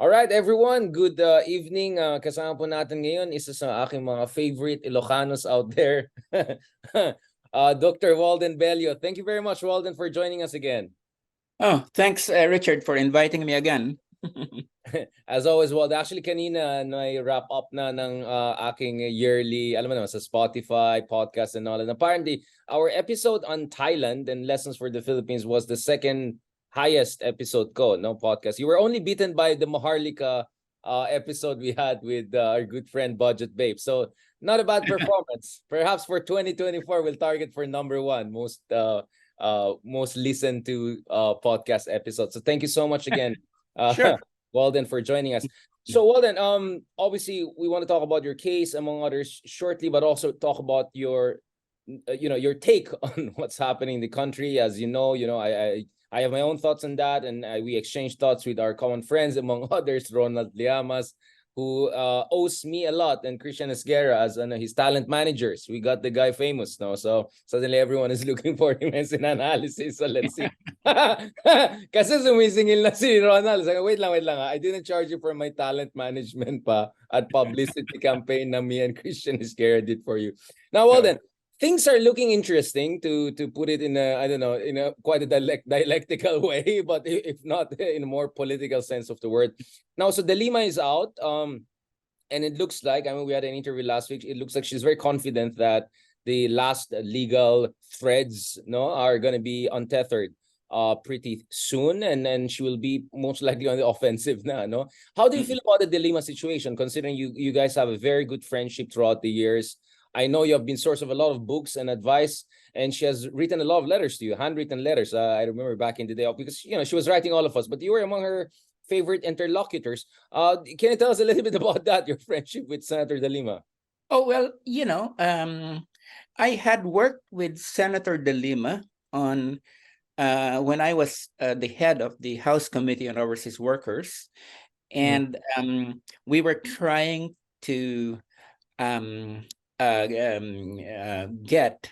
All right, everyone. Good evening. Kasama po natin ngayon isa sa aking mga favorite Ilocanos out there, Dr. Walden Bello. Thank you very much, Walden, for joining us again. Oh, thanks, Richard, for inviting me again. As always, Walden, actually kanina na-wrap up na ng aking yearly, alam mo naman, sa Spotify, podcast and all. And apparently, our episode on Thailand and lessons for the Philippines was the second highest episode ko, no podcast. You were only beaten by the Maharlika episode we had with our good friend Budget Babe. So not a bad performance. Perhaps for 2024, we'll target for #1 most listened to podcast episode. So thank you so much again, Sure. Walden, for joining us. So Walden, obviously we want to talk about your case among others shortly, but also talk about your your take on what's happening in the country. As you know, I have my own thoughts on that, and we exchange thoughts with our common friends, among others, Ronald Liamas, who owes me a lot, and Christian Esguerra as his talent managers. We got the guy famous now, so suddenly everyone is looking for him as an analysis. So let's see. Kasi sumisingil na si Ronald. So, wait lang. I didn't charge you for my talent management pa at publicity campaign na me and Christian Esguerra did for you. Now, well then, things are looking interesting, to put it in a, I don't know, in a quite a dialectical way, but if not in a more political sense of the word. Now, so De Lima is out, and it looks like, I mean, we had an interview last week. It looks like she's very confident that the last legal threads, are going to be untethered pretty soon, and then she will be most likely on the offensive na, no? How do you feel about the De Lima situation, considering you guys have a very good friendship throughout the years? I know you have been source of a lot of books and advice, and she has written a lot of letters to you, handwritten letters. I remember back in the day, because she was writing all of us, but you were among her favorite interlocutors. Can you tell us a little bit about that, your friendship with Senator De Lima? Oh, well, I had worked with Senator De Lima on when I was the head of the House Committee on Overseas Workers, and we were trying to get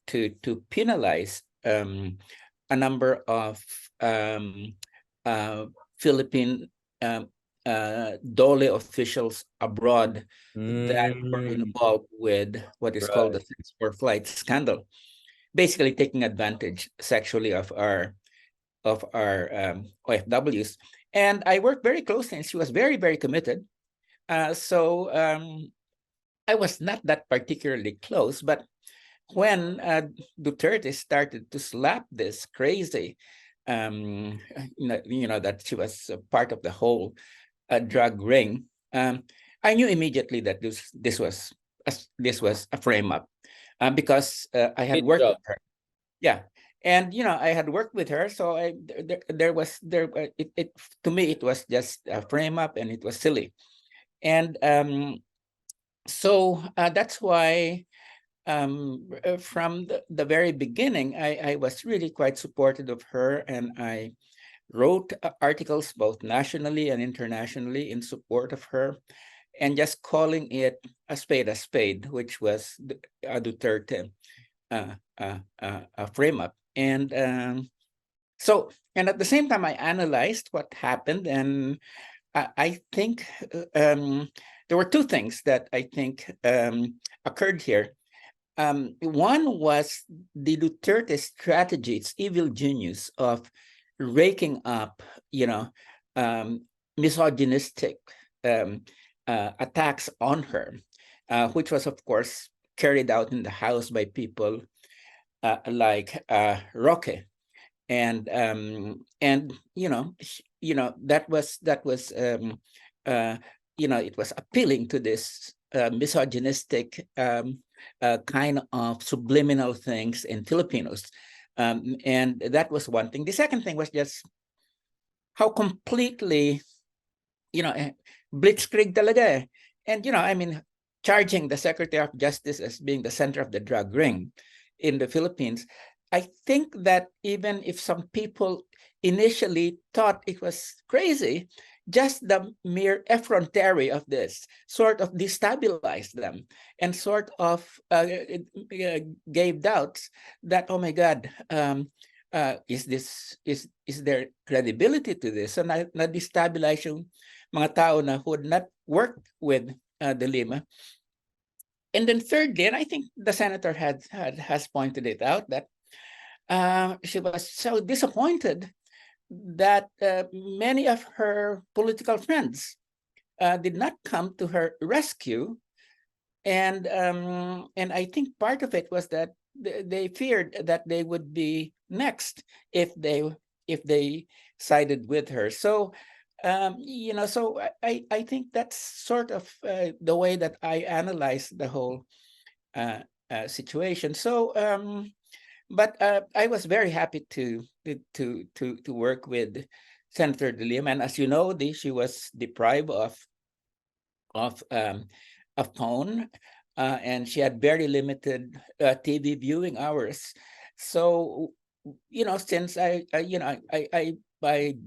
to penalize a number of Philippine DOLE officials abroad that were involved with what is called the Sex for Flight scandal, basically taking advantage sexually of our OFWs. And I worked very closely, and she was very, very committed. So I was not that particularly close, but when Duterte started to slap this crazy, that she was a part of the whole drug ring, I knew immediately that this was a frame up, because I had worked with her. Yeah, and I had worked with her, so to me it was just a frame up, and it was silly, and so that's why from the very beginning, I was really quite supportive of her, and I wrote articles both nationally and internationally in support of her, and just calling it a spade, which was a Duterte frame up. And so, and at the same time, I analyzed what happened, and I think there were two things that I think occurred here. One was the Duterte strategy, its evil genius of raking up, misogynistic attacks on her, which was, of course, carried out in the House by people like Roque, and that was it was appealing to this misogynistic kind of subliminal things in Filipinos, and that was one thing. The second thing was just how completely, blitzkrieg talaga. And I mean, charging the Secretary of Justice as being the center of the drug ring in the Philippines. I think that even if some people initially thought it was crazy, just the mere effrontery of this sort of destabilized them and sort of gave doubts that, oh my God, is there credibility to this? So na-destabilize yung mga tao na who would not work with De Lima. And then thirdly, and I think the senator has pointed it out, that she was so disappointed that many of her political friends did not come to her rescue, and I think part of it was that they feared that they would be next if they sided with her. So so I think that's sort of the way that I analyze the whole situation. So but I was very happy to work with Senator De Lima, and as you know, she was deprived of phone, and she had very limited TV viewing hours. So since I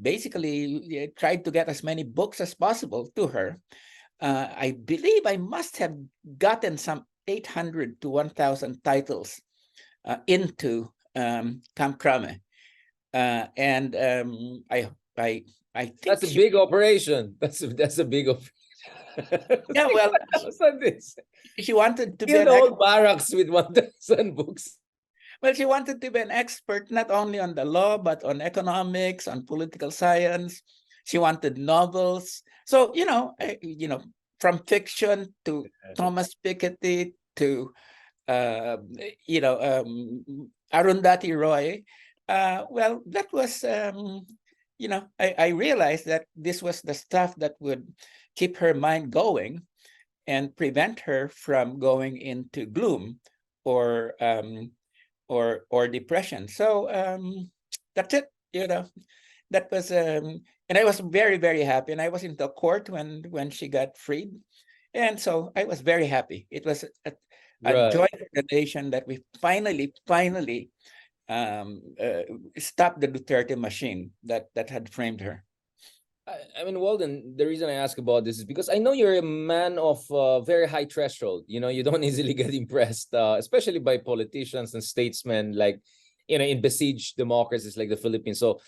basically tried to get as many books as possible to her, I believe I must have gotten some 800 to 1,000 titles into Camp Crame, and I think That's a big operation. That's a big operation. Yeah, well, this. she wanted to be Fill the whole barracks with 1,000 books. Well, she wanted to be an expert not only on the law, but on economics, on political science. She wanted novels. So, from fiction to Thomas Piketty to, Arundhati Roy. Well, that was, I realized that this was the stuff that would keep her mind going and prevent her from going into gloom or depression. So that's it. That was and I was very, very happy. And I was in the court when she got freed, and so I was very happy. It was a joy for the nation that we finally stopped the Duterte machine that had framed her. I mean, Walden, the reason I ask about this is because I know you're a man of very high threshold. You don't easily get impressed, especially by politicians and statesmen like, in besieged democracies like the Philippines. So,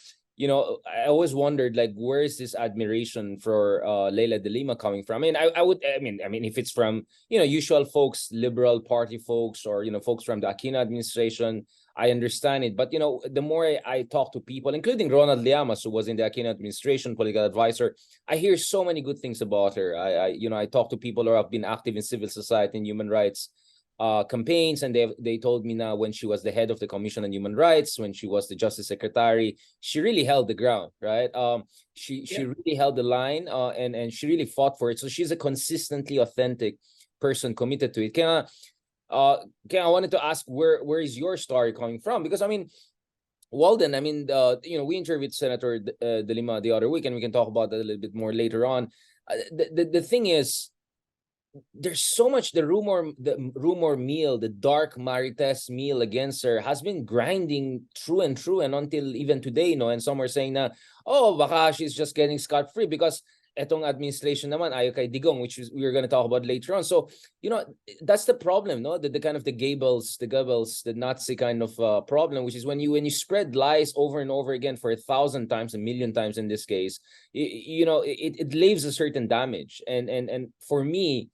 I always wondered, like, where is this admiration for Leila De Lima coming from? I mean, I mean, if it's from, usual folks, Liberal Party folks, or, folks from the Aquino administration, I understand it. But, the more I talk to people, including Ronald Llamas, who was in the Aquino administration, political advisor, I hear so many good things about her. I talk to people who have been active in civil society and human rights campaigns, and they told me now, when she was the head of the Commission on Human Rights, when she was the Justice Secretary, she really held the ground, right? She really held the line, and she really fought for it. So she's a consistently authentic person committed to it. I wanted to ask, where is your story coming from? Because I mean, Walden, I mean, we interviewed Senator De Lima the other week, and we can talk about that a little bit more later on. The thing is, there's so much, the rumor mill, the dark Marites mill against her has been grinding through and until even today, and some are saying na, oh, baka she's just getting scot-free because etong administration naman ayaw kay Digong, which we're going to talk about later on. So, that's the problem, no? The kind of the Goebbels, the Nazi kind of problem, which is when you spread lies over and over again for 1,000 times, 1,000,000 times in this case, it leaves a certain damage. And for me,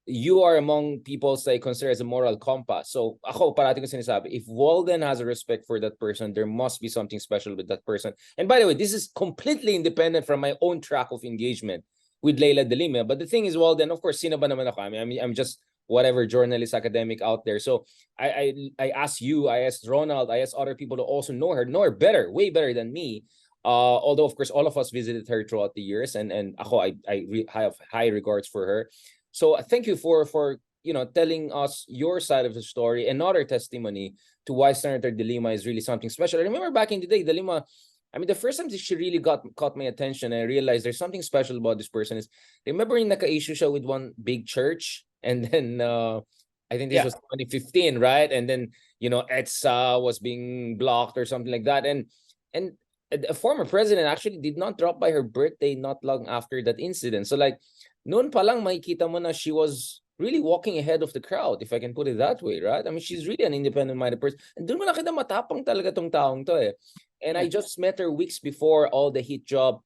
you are among people I consider as a moral compass. So ako, parati ko sinasabi, if Walden has a respect for that person, there must be something special with that person. And by the way, this is completely independent from my own track of engagement with Leila De Lima. But the thing is, Walden, of course, sino ba naman ako? I mean, I'm just whatever journalist, academic out there. So I asked you, I asked Ronald, I asked other people to also know her better, way better than me. Although, of course, all of us visited her throughout the years, and ako, I have high regards for her. So thank you for telling us your side of the story, another testimony to why Senator De Lima is really something special. I remember back in the day, De Lima, I mean, the first time that she really caught my attention, and I realized there's something special about this person is, remember in naka-issue siya with one big church, and then I think this was 2015, right? And then EDSA was being blocked or something like that, and a former president actually did not drop by her birthday not long after that incident. So like, noon pa lang makikita mo na she was really walking ahead of the crowd, if I can put it that way, right? I mean, she's really an independent-minded person. And doon mo nakita matapang talaga tong taong to eh. And I just met her weeks before all the heat job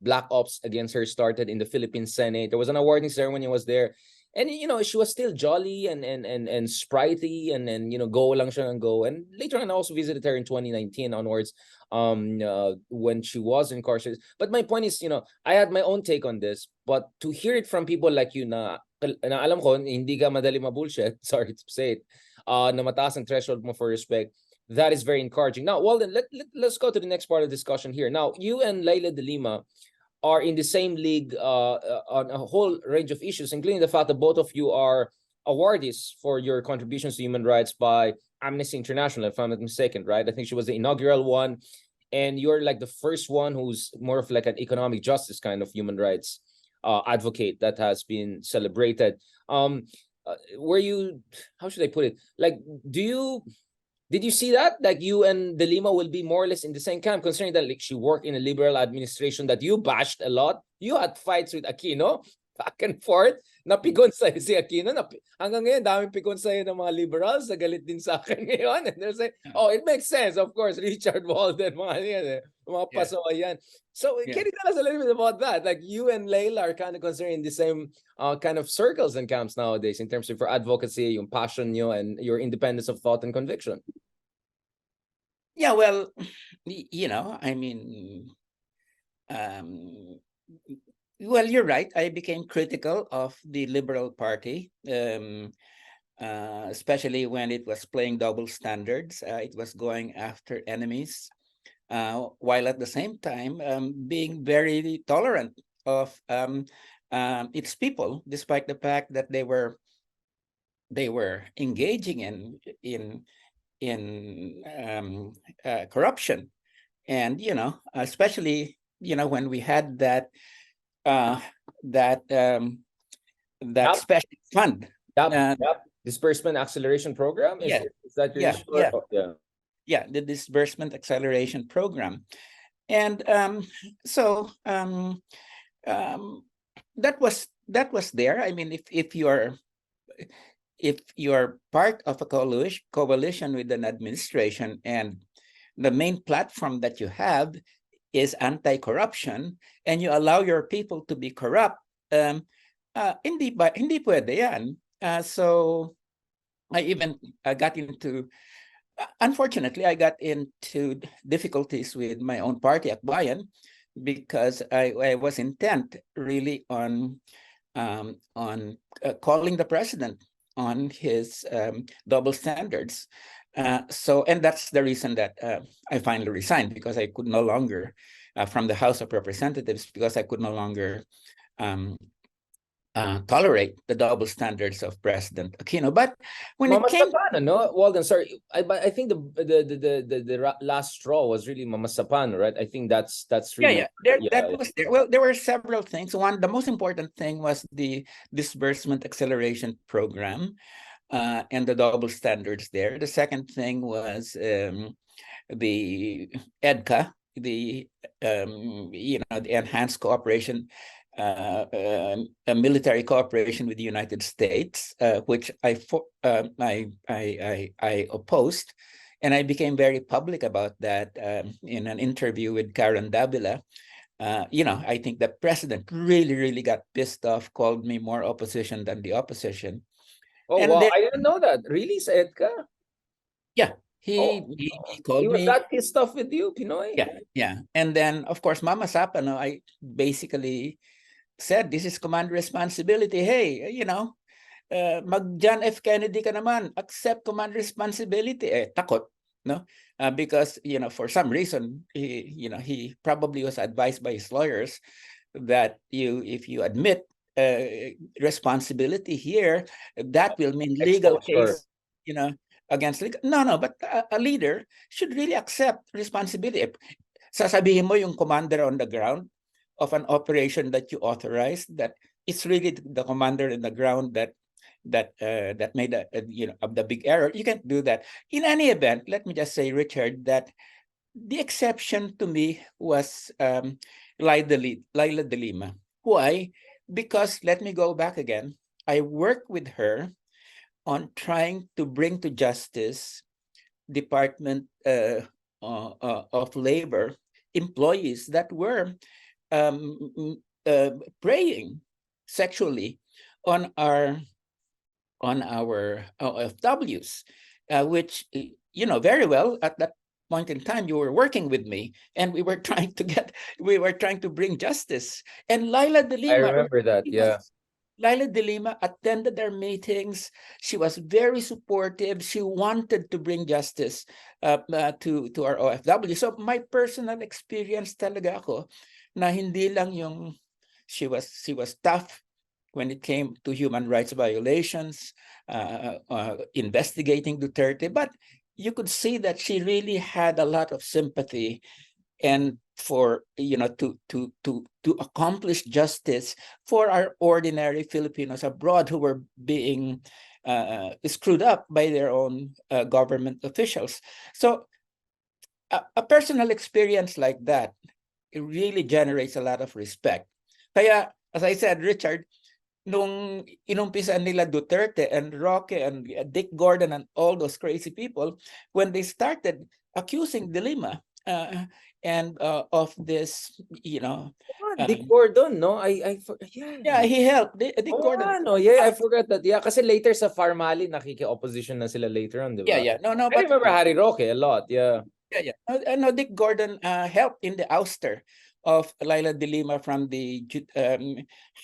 Black Ops against her started in the Philippine Senate. There was an awarding ceremony, I was there. And she was still jolly and sprightly and go lang siya and go. And later on, I also visited her in 2019 onwards, when she was incarcerated. But my point is, I had my own take on this, but to hear it from people like you na alam ko, hindi ka madali ma-bullshit, sorry to say it, na mataas ang threshold mo for respect, that is very encouraging. Now, Walden, let's go to the next part of the discussion here. Now, you and Laila de Lima are in the same league on a whole range of issues, including the fact that both of you are awardees for your contributions to human rights by Amnesty International, if I'm not mistaken, right? I think she was the inaugural one, and you're like the first one who's more of like an economic justice kind of human rights advocate that has been celebrated. Were you, how should I put it? Like, did you see that? Like you and De Lima will be more or less in the same camp, considering that like she worked in a liberal administration that you bashed a lot. You had fights with Aquino, back and forth. Napigon sa'yo si Aquino. Hanggang ngayon, daming pigon sa'yo ng mga liberals. Nagalit din sa akin ngayon. And they're saying, oh, it makes sense. Of course, Richard Walden, mga yan eh. Mga pasoy yan. So can you tell us a little bit about that? Like you and Layla are kind of considering the same kind of circles and camps nowadays in terms of your advocacy, yung passion nyo, and your independence of thought and conviction. Yeah, well, I mean, well, you're right. I became critical of the Liberal Party, especially when it was playing double standards. It was going after enemies, while at the same time being very tolerant of its people, despite the fact that they were engaging in corruption. And especially when we had that special fund, disbursement acceleration program. Is that your issue? Yeah, the disbursement acceleration program. And so that was there. I mean, if you're part of a coalition with an administration, and the main platform that you have is anti-corruption, and you allow your people to be corrupt, hindi pwede yan. So I got into, unfortunately, I got into difficulties with my own party, Akbayan, because I was intent really on calling the president on his double standards. And that's the reason that I finally resigned, because I could no longer, from the House of Representatives, because I could no longer tolerate the double standards of President Aquino. But when Mama it came, no, Walden, sorry, I think the last straw was really Mama Sapano, right? I think that's really that was there. Well, there were several things. One, the most important thing was the disbursement acceleration program, and the double standards there. The second thing was the EDCA, the the enhanced cooperation, military cooperation with the United States, which I opposed, and I became very public about that in an interview with Karen Davila. I think the president really got pissed off, called me more opposition than the opposition. Oh, and wow, I didn't know that. Really, Edka? Yeah, he called me. He was that pissed off with you, Pinoy? Yeah. And then, of course, Mama Sapano, I basically said, this is command responsibility. Hey, mag John F. Kennedy ka naman, accept command responsibility. Takot, no? Because, for some reason, he probably was advised by his lawyers that if you admit responsibility here, that will mean legal case, against legal. No, but a leader should really accept responsibility. Sasabihin mo yung commander on the ground of an operation that you authorized, that it's really the commander on the ground that made the big error. You can't do that. In any event, let me just say, Richard, that the exception to me was Laila de Lima. Why? Because, let me go back again. I worked with her on trying to bring to justice Department of Labor employees that were preying sexually on our OFWs, which very well at that point in time you were working with me, and we were trying to bring justice. And Laila De I Lima, remember that. Yeah. Laila De Lima attended our meetings. She was very supportive. She wanted to bring justice to our OFW. So my personal experience talaga ako na hindi lang yung she was tough when it came to human rights violations, investigating Duterte, but you could see that she really had a lot of sympathy and for to accomplish justice for our ordinary Filipinos abroad who were being screwed up by their own government officials. So a personal experience like that, it really generates a lot of respect. Kaya, as I said, Richard, nung inumpisan nila Duterte and Roque and Dick Gordon and all those crazy people, when they started accusing De Lima and of this, Dick Gordon, no? yeah, he helped Dick Gordon. I forgot that. Yeah, kasi later sa Farmali, nakiki-opposition na sila later on, di ba? Yeah. No, I remember Harry Roque a lot, yeah. Yeah. No, Dick Gordon helped in the ouster of Laila De Lima from the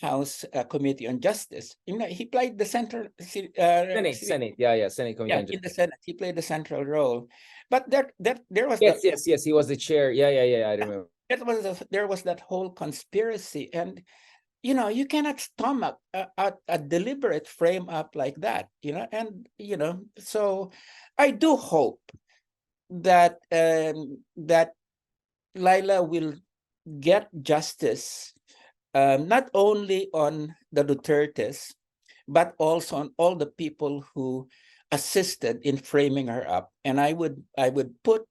House Committee on Justice. He played the central Senate. Yeah, Senate Committee on in the Senate. He played the central role. But there was yes, he was the chair. Yeah, I remember. There was that whole conspiracy, and you cannot stomach a deliberate frame up like that, and so I do hope that that Laila will get justice, not only on the Dutertes, but also on all the people who assisted in framing her up. And I would put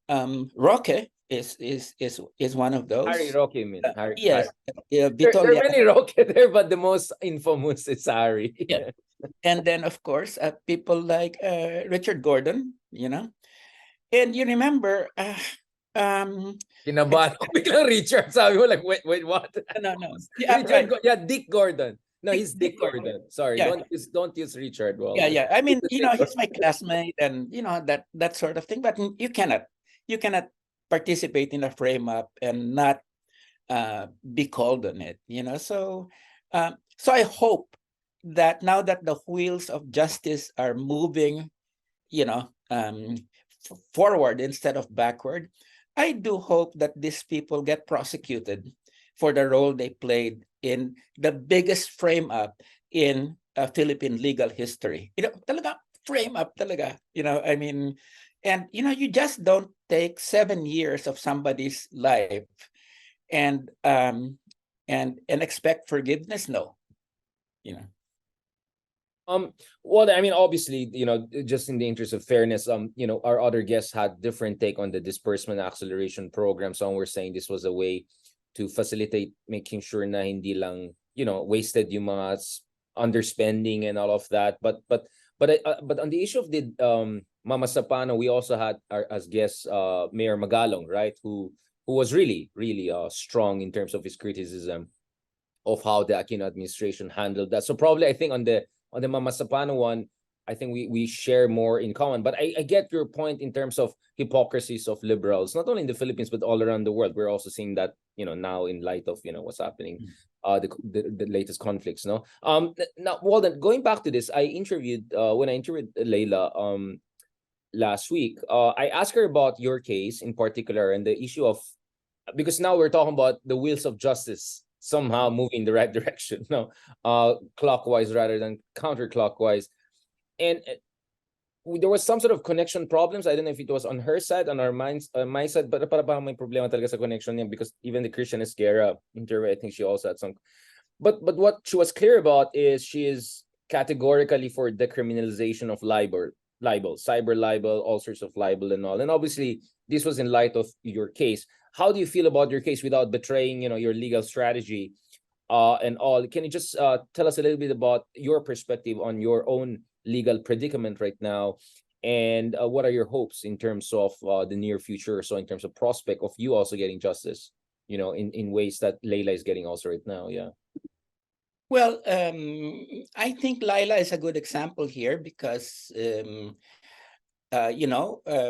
Roque is one of those. Harry Roque, you mean? Yes. There are many Roque there, but the most infamous is Harry. Yeah. And then, of course, people like Richard Gordon, And you remember, Kinabahan ko biglang Richard. Sabi mo like, wait, what? No. Yeah, Richard, Dick Gordon. No, he's Dick Gordon. Sorry, yeah. don't use Richard. Well, yeah. I mean, he's my classmate, and that sort of thing. But you cannot participate in a frame up and not be called on it. So I hope that now that the wheels of justice are moving, forward instead of backward, I do hope that these people get prosecuted for the role they played in the biggest frame up in Philippine legal history. Talaga frame up talaga. I mean, and you just don't take 7 years of somebody's life and expect forgiveness. No. Well, I mean, obviously, just in the interest of fairness, our other guests had different take on the disbursement acceleration program. Some were saying this was a way to facilitate making sure na hindi lang, wasted yung mga underspending and all of that. But on the issue of the Mama Sapano, we also had as guests Mayor Magalong, right, who was really strong in terms of his criticism of how the Aquino administration handled that. So probably I think on the Mama Sapano one, I think we share more in common. But I get your point in terms of hypocrisies of liberals, not only in the Philippines, but all around the world. We're also seeing that, now in light of, what's happening, the latest conflicts, no? Now, Walden, going back to this, when I interviewed Leila last week, I asked her about your case in particular and the issue of, because now we're talking about the wheels of justice somehow moving in the right direction, no, clockwise rather than counterclockwise. And there was some sort of connection problems. I don't know if it was on her side, on my side, but parang may problema talaga sa connection niya, because even the Christian Esguerra interview, I think she also had some. But what she was clear about is she is categorically for decriminalization of libel, cyber libel, all sorts of libel and all. And obviously, this was in light of your case. How do you feel about your case without betraying, your legal strategy? and all. Can you just tell us a little bit about your perspective on your own legal predicament right now, and what are your hopes in terms of the near future? So in terms of prospect of you also getting justice, you know, in ways that Leila is getting also right now. Yeah. Well, I think Laila is a good example here because,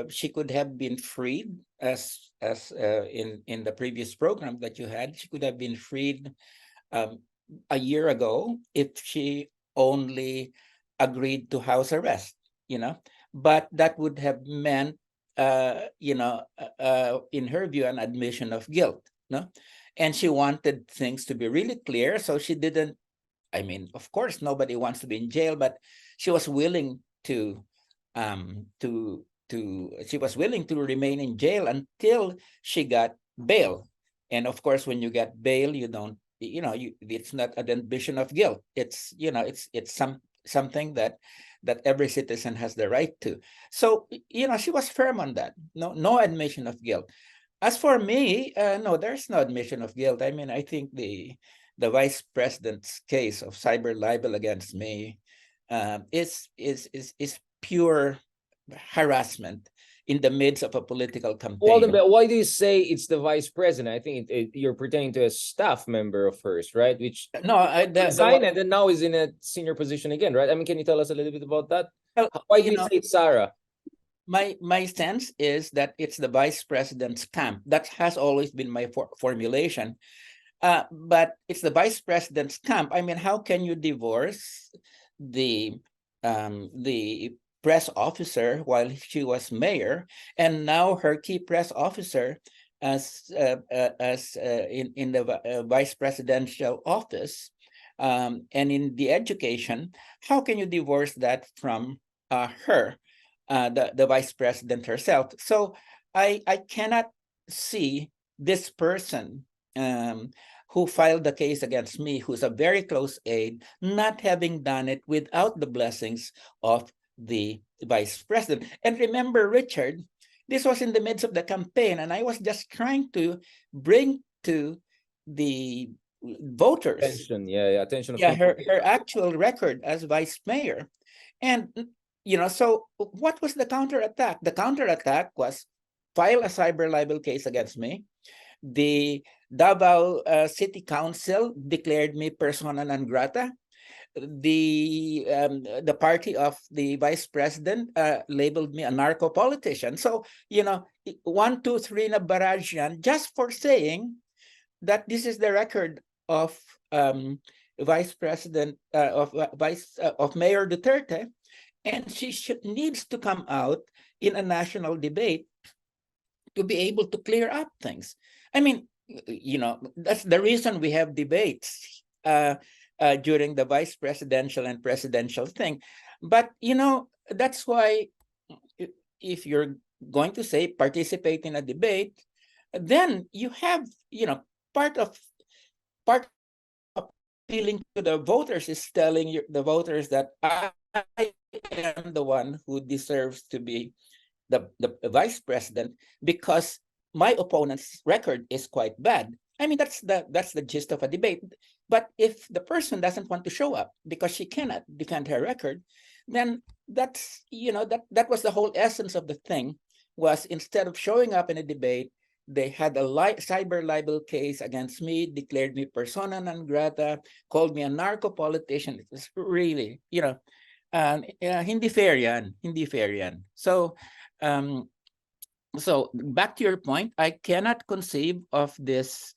she could have been freed as in the previous program that you had. She could have been freed a year ago if she only agreed to house arrest, but that would have meant, in her view, an admission of guilt, no? And she wanted things to be really clear, so she didn't. I mean, of course, nobody wants to be in jail, but she was willing to she was willing to remain in jail until she got bail. And of course, when you get bail, you don't, it's not an admission of guilt. It's, it's something that every citizen has the right to. So, she was firm on that. No admission of guilt. As for me, no, there's no admission of guilt. I mean, I think the vice president's case of cyber libel against me is pure harassment in the midst of a political campaign. Well, why do you say it's the vice president? I think you're pertaining to a staff member of hers, right? Which no, resigned and then now is in a senior position again, right? I mean, can you tell us a little bit about that? Why do you say it's Sarah? My sense is that it's the vice president's camp. That has always been my formulation. But it's the vice president's camp. I mean, how can you divorce the press officer while she was mayor, and now her key press officer as in the vice presidential office, and in the education? How can you divorce that from her, the vice president herself? So I cannot see this person who filed the case against me, who's a very close aide, not having done it without the blessings of the vice president. And remember, Richard, this was in the midst of the campaign, and I was just trying to bring to the voters attention her actual record as vice mayor. And so what was the counterattack? The counterattack was file a cyber libel case against me. The Davao City Council declared me persona non grata. The party of the vice president labeled me a narco politician. So, 1, 2, 3 na barrage yan, just for saying that this is the record of vice president of Mayor Duterte, and she needs to come out in a national debate to be able to clear up things. I mean, that's the reason we have debates during the vice presidential and presidential thing. But, that's why if you're going to say participate in a debate, then you have, part of appealing to the voters is telling the voters that I am the one who deserves to be the vice president because my opponent's record is quite bad. I mean, that's the gist of a debate. But if the person doesn't want to show up because she cannot defend her record, then that's, that was the whole essence of the thing, was instead of showing up in a debate, they had a cyber libel case against me, declared me persona non grata, called me a narco politician. It was really, hindi fair yan. So, so back to your point, I cannot conceive of this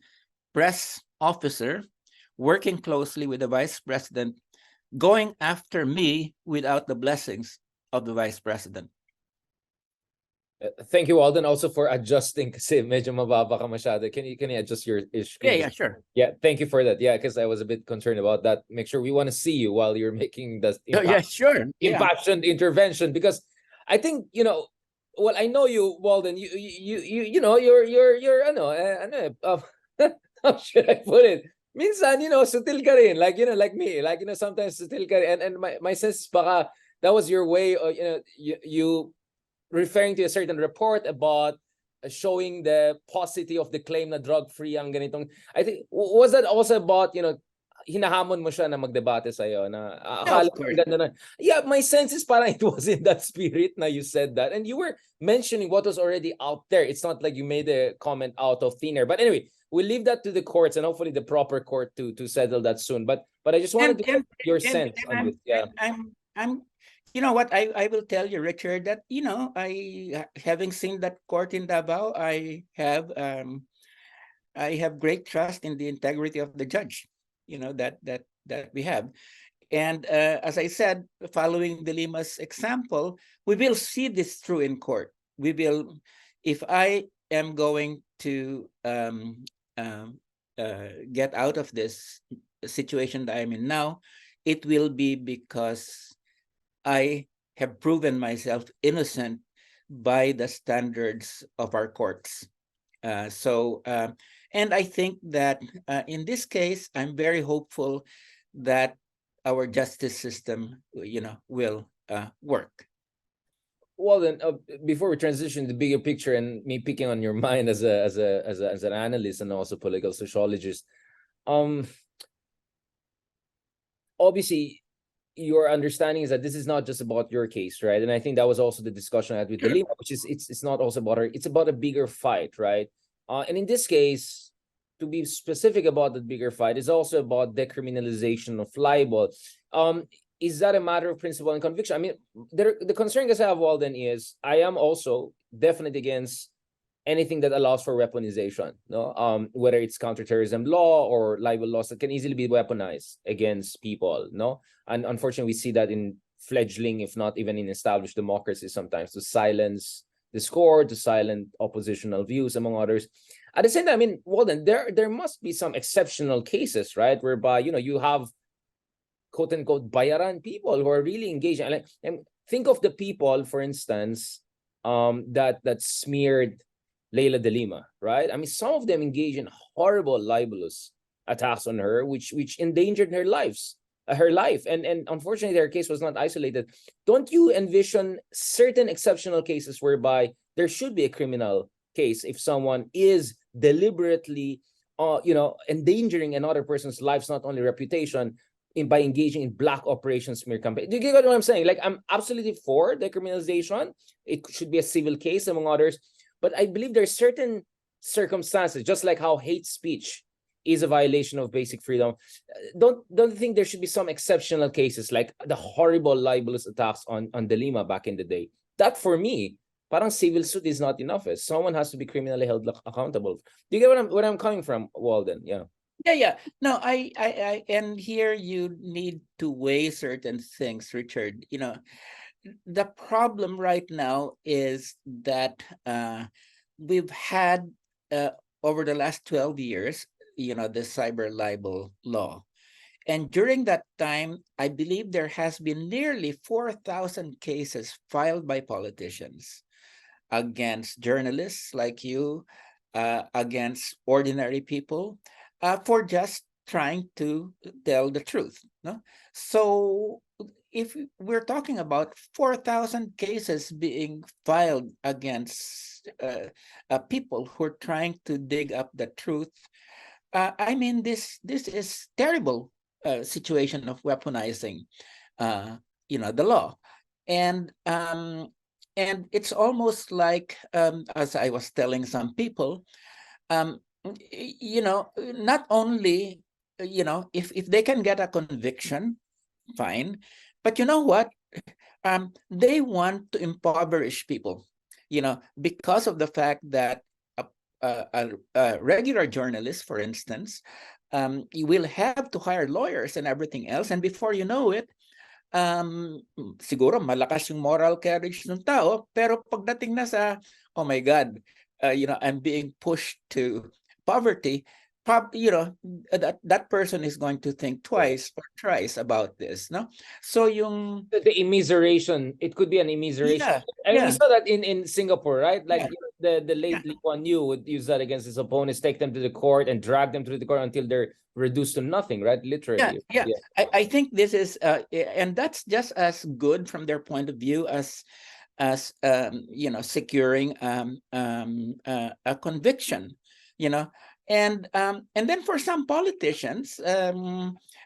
press officer working closely with the vice president going after me without the blessings of the vice president. Thank you, Walden, also for adjusting kasi medyo mababa ka masyado. Can you adjust your screen? Yeah, sure. Yeah, thank you for that. Yeah, because I was a bit concerned about that. Make sure we want to see you while you're making the impassioned intervention, because I think, well, I know you, Walden. You're how should I put it? Minsan, sutil ka rin, like me, sometimes sutil ka rin. And my sense is baka that was your way, you referring to a certain report about showing the paucity of the claim na drug-free ang ganitong. I think, was that also about, hinahamon mo siya na magdebate sa'yo na No, akala of ko course. ganda na. Yeah, my sense is parang it was in that spirit na you said that. And you were mentioning what was already out there. It's not like you made a comment out of thin air. But anyway, we'll leave that to the courts and hopefully the proper court to settle that soon. But I just wanted to get your sense on this. Yeah. I'm you know what, I will tell you, Richard, that having seen that court in Davao, I have great trust in the integrity of the judge, that we have. And as I said, following the Lima's example, we will see this through in court. We will, if I am going to get out of this situation that I'm in now, it will be because I have proven myself innocent by the standards of our courts. And I think that in this case, I'm very hopeful that our justice system, will work. Well, then, before we transition to the bigger picture and me picking on your mind as an analyst and also political sociologist, obviously, your understanding is that this is not just about your case, right? And I think that was also the discussion I had with Delima, which is it's not also about her, it's about a bigger fight, right? And in this case, to be specific about the bigger fight, is also about decriminalization of libel. Is that a matter of principle and conviction? I mean, the concern I have, Walden, is I am also definitely against anything that allows for weaponization, no? Whether it's counterterrorism law or libel laws that can easily be weaponized against people, no? And unfortunately, we see that in fledgling, if not even in established democracies sometimes, to silence discord, to silence oppositional views, among others. At the same time, I mean, Walden, there must be some exceptional cases, right? Whereby, you have quote unquote bayaran people who are really engaging. And think of the people, for instance, that smeared Leila de Lima, right? I mean, some of them engage in horrible libelous attacks on her, which endangered her life. And unfortunately, their case was not isolated. Don't you envision certain exceptional cases whereby there should be a criminal case if someone is deliberately, endangering another person's lives, not only reputation, by engaging in black operation smear campaign? Do you get what I'm saying? Like, I'm absolutely for decriminalization. It should be a civil case, among others. But I believe there's certain circumstances, just like how hate speech is a violation of basic freedom. Don't you think there should be some exceptional cases, like the horrible libelous attacks on De Lima back in the day? That, for me, parang civil suit is not enough. Someone has to be criminally held accountable. Do you get where I'm coming from, Walden? Yeah. Yeah. No, I and here you need to weigh certain things, Richard. The problem right now is that we've had over the last 12 years, the cyber libel law. And during that time, I believe there has been nearly 4,000 cases filed by politicians against journalists like you, against ordinary people, for just trying to tell the truth. No? So if we're talking about 4,000 cases being filed against people who are trying to dig up the truth, I mean, this is terrible situation of weaponizing, the law, and it's almost like, as I was telling some people, not only, if they can get a conviction, fine, but you know what? They want to impoverish people, because of the fact that a regular journalist, for instance, you will have to hire lawyers and everything else, and before you know it, siguro malakas yung moral courage ng tao, pero pagdating na sa, oh my God, I'm being pushed to poverty, that person is going to think twice or thrice about this, no? So yung the immiseration, it could be an immiseration. I mean, we saw that in Singapore, right? Like, the late Lee Kuan Yew would use that against his opponents, take them to the court and drag them through the court until they're reduced to nothing, right? Literally. I think this is and that's just as good from their point of view as securing a conviction, And then for some politicians,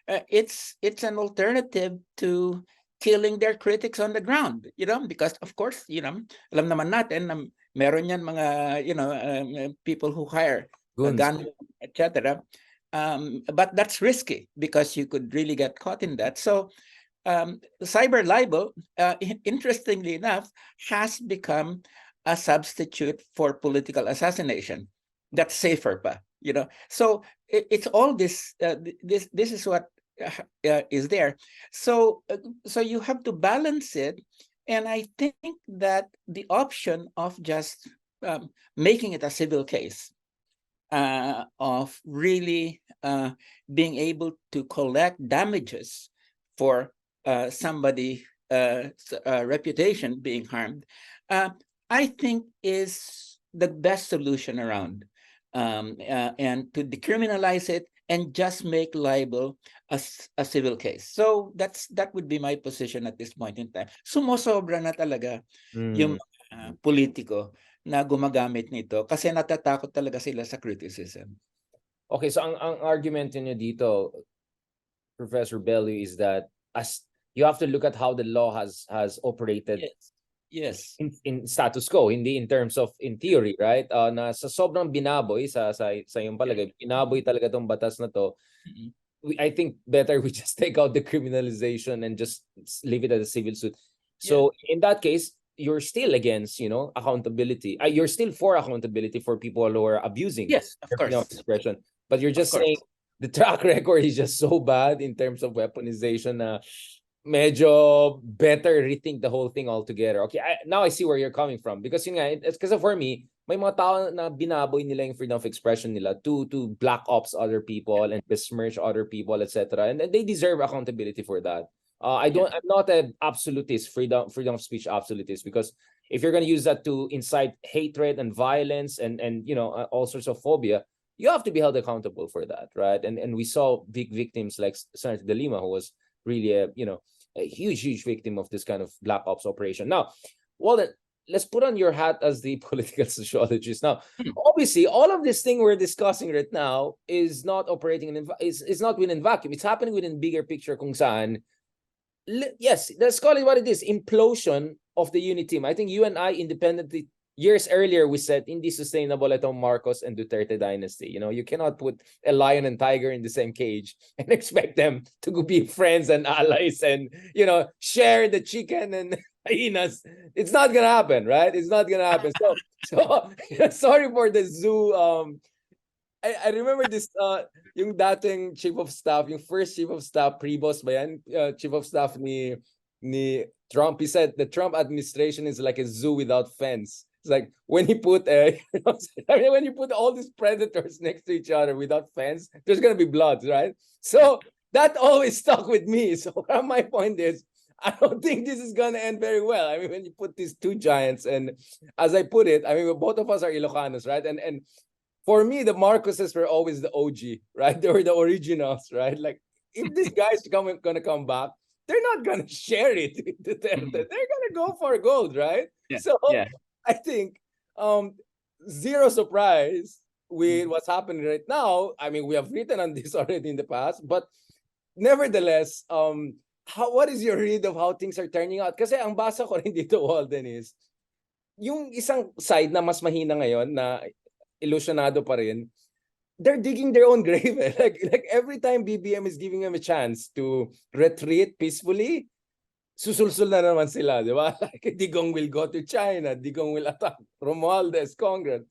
it's an alternative to killing their critics on the ground, because of course, alam naman natin na meron yan mga, people who hire Guns. gun, etc. But that's risky because you could really get caught in that. So cyber libel, interestingly enough, has become a substitute for political assassination. That's safer, pa. So it's all this. This is what is there. So you have to balance it, and I think that the option of just making it a civil case, of really being able to collect damages for somebody reputation being harmed, I think is the best solution around. And to decriminalize it and just make libel a civil case. So that would be my position at this point in time. Sumosobra na talaga yung politiko na gumagamit nito kasi natatakot talaga sila sa criticism. Okay, so ang argument niyo dito, Professor Bello, is that as you have to look at how the law has operated. Yes. In status quo, hindi in terms of in theory, right? Na sa sobrang binaboy sa yung palagay, binaboy talaga tong batas na to. I think better we just take out the criminalization and just leave it as a civil suit. So in that case, you're still against, accountability. You're still for accountability for people who are abusing expression. But you're just saying the track record is just so bad in terms of weaponization na medyo better rethink the whole thing altogether. Okay, now I see where you're coming from. Because yun nga, it's because for me, may mga tao na binaboy nila yung freedom of expression nila to black ops other people and besmirch other people, etc. And they deserve accountability for that. I'm not an absolutist, freedom of speech absolutist, because if you're going to use that to incite hatred and violence and all sorts of phobia, you have to be held accountable for that, right? And we saw big victims like Senator De Lima, who was really a huge victim of this kind of black ops operation. Now, Walden, let's put on your hat as the political sociologist. Now, obviously, all of this thing we're discussing right now is not operating is not within vacuum. It's happening within bigger picture kung saan. Yes, let's call it what it is, implosion of the UniTeam. I think you and I independently, years earlier, we said hindi sustainable itong Marcos and Duterte dynasty. You cannot put a lion and tiger in the same cage and expect them to be friends and allies and, share the chicken and hyenas. It's not gonna happen, right? It's not gonna happen. So sorry for the zoo. I remember this, yung dating chief of staff, yung first chief of staff, Pribos ba yan? Chief of staff ni Trump. He said the Trump administration is like a zoo without fence. It's like when he put when you put all these predators next to each other without fence, there's gonna be blood, right? So that always stuck with me. So my point is, I don't think this is gonna end very well. I mean, when you put these two giants, and as I put it, I mean, both of us are Ilocanos, right? And for me, the Marcoses were always the OG, right? They were the originals, right? Like, if these guys gonna come back, they're not gonna share it with Duterte. They're gonna go for gold, right? I think zero surprise with what's happening right now. I mean, we have written on this already in the past, but nevertheless, what is your read of how things are turning out? Kasi ang basa ko rin dito, Walden, is yung isang side na mas mahina ngayon na illusionado pa rin, they're digging their own grave. Like every time BBM is giving them a chance to retreat peacefully, susulsul na naman sila, di ba? Like Digong will go to China, Digong will attack Romualdez, Congress,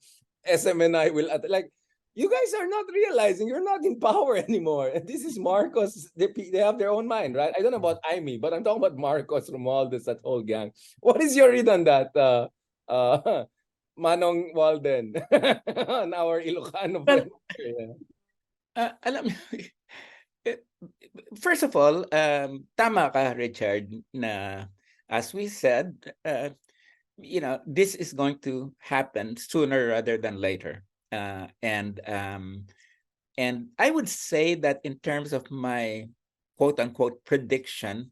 SMNI will attack. Like, you guys are not realizing you're not in power anymore. And this is Marcos. They have their own mind, right? I don't know about Aimee, but I'm talking about Marcos, Romualdez, that whole gang. What is your read on that? Manong Walden, on our Ilocano friend. First of all, tama ka, Richard, na as we said, this is going to happen sooner rather than later. And I would say that in terms of my quote-unquote prediction,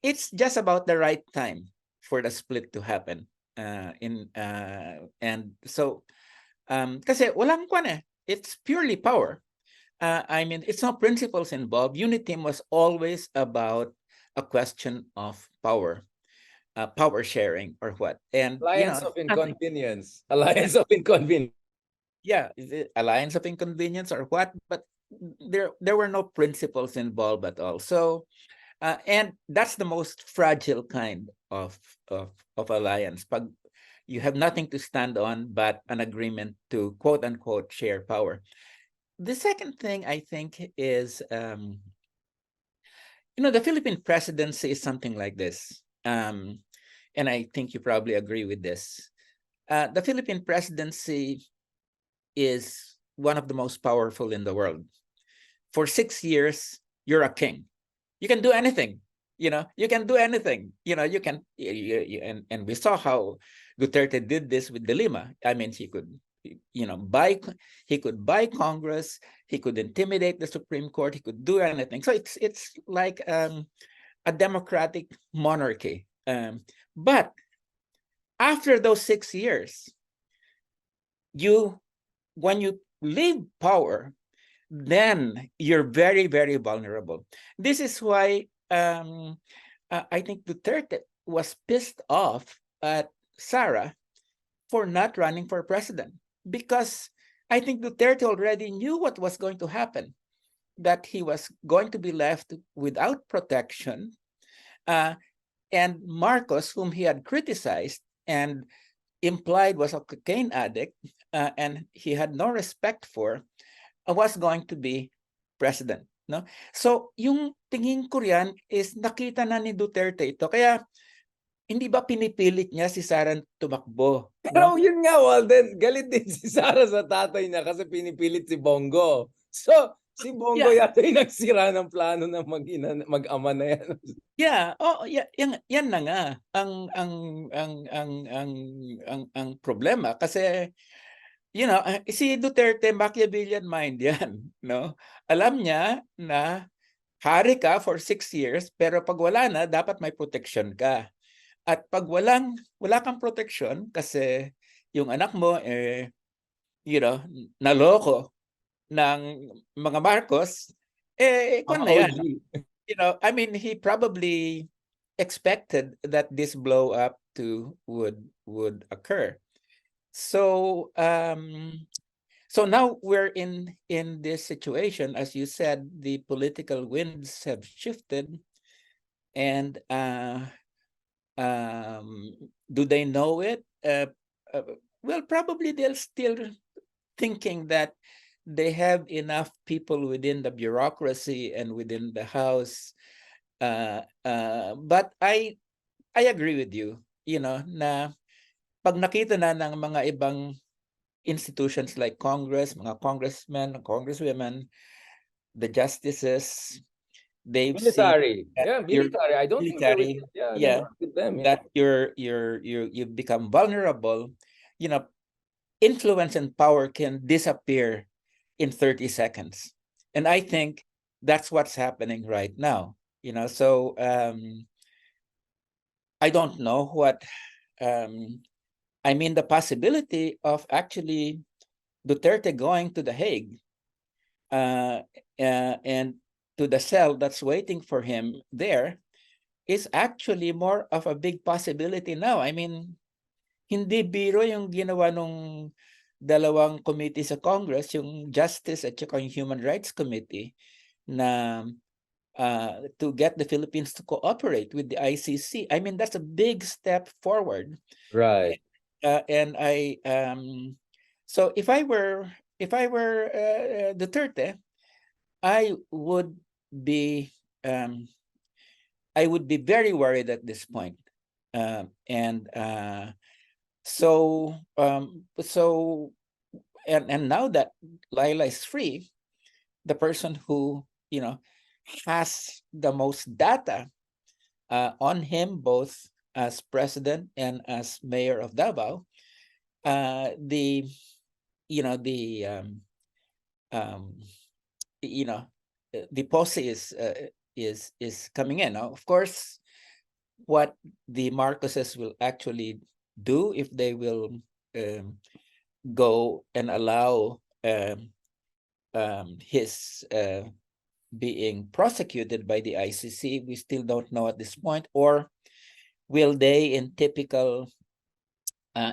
it's just about the right time for the split to happen. And so kasi walang kwan eh. it's purely power. I mean, it's not principles involved. UniTeam was always about a question of power, power sharing or what. And, Alliance of nothing. inconvenience. Alliance of inconvenience. Yeah, is it alliance of inconvenience or what? But there were no principles involved at all. So, and that's the most fragile kind of alliance. Pag you have nothing to stand on but an agreement to quote unquote share power. The second thing I think is, the Philippine presidency is something like this. And I think you probably agree with this. The Philippine presidency is one of the most powerful in the world. For 6 years, you're a king. You can do anything. You can do anything. You can, and we saw how Duterte did this with De Lima. I mean, he could buy Congress, he could intimidate the Supreme Court, he could do anything. So it's like a democratic monarchy. But after those 6 years, when you leave power, then you're very, very vulnerable. This is why I think Duterte was pissed off at Sara for not running for president, because I think Duterte already knew what was going to happen, that he was going to be left without protection. And Marcos, whom he had criticized and implied was a cocaine addict, and he had no respect for, was going to be president. No? So yung tingin ko riyan is nakita na ni Duterte ito. Kaya hindi ba pinipilit niya si Sara tumakbo? Pero yun nga, Walden, galit din si Sara sa tatay niya kasi pinipilit si Bongo. So, si Bongo yata yung nagsira ng plano ng mag-ama na yan. Yeah, yan na nga ang problema kasi si Duterte Machiavellian mind yan, no? Alam niya na hari ka for 6 years pero pag wala na dapat may protection ka. At pag wala kang protection kasi yung anak mo naloko ng mga Marcos, kung na yan. I mean, he probably expected that this blow up would occur. So so now we're in this situation. As you said, the political winds have shifted, and do they know it? Well, probably they're still thinking that they have enough people within the bureaucracy and within the House. But I agree with you, na pag nakita na ng mga ibang institutions like Congress, mga congressmen, congresswomen, the justices, they've military. seen Military. I don't think they're with them. That you've become vulnerable. Influence and power can disappear in 30 seconds. And I think that's what's happening right now. So I don't know what I mean, the possibility of actually Duterte going to The Hague and to the cell that's waiting for him there is actually more of a big possibility now. I mean, hindi biro yung ginawa nung dalawang committee sa Congress, yung Justice at saka yung Human Rights Committee, na to get the Philippines to cooperate with the ICC. I mean, that's a big step forward. Right. And I so if I were Duterte, I would be very worried at this point. And now that Laila is free, the person who has the most data on him, both as president and as mayor of Davao, the posse is coming in. Now, of course, what the Marcoses will actually do, if they will go and allow his being prosecuted by the ICC. We still don't know at this point. Or will they, in typical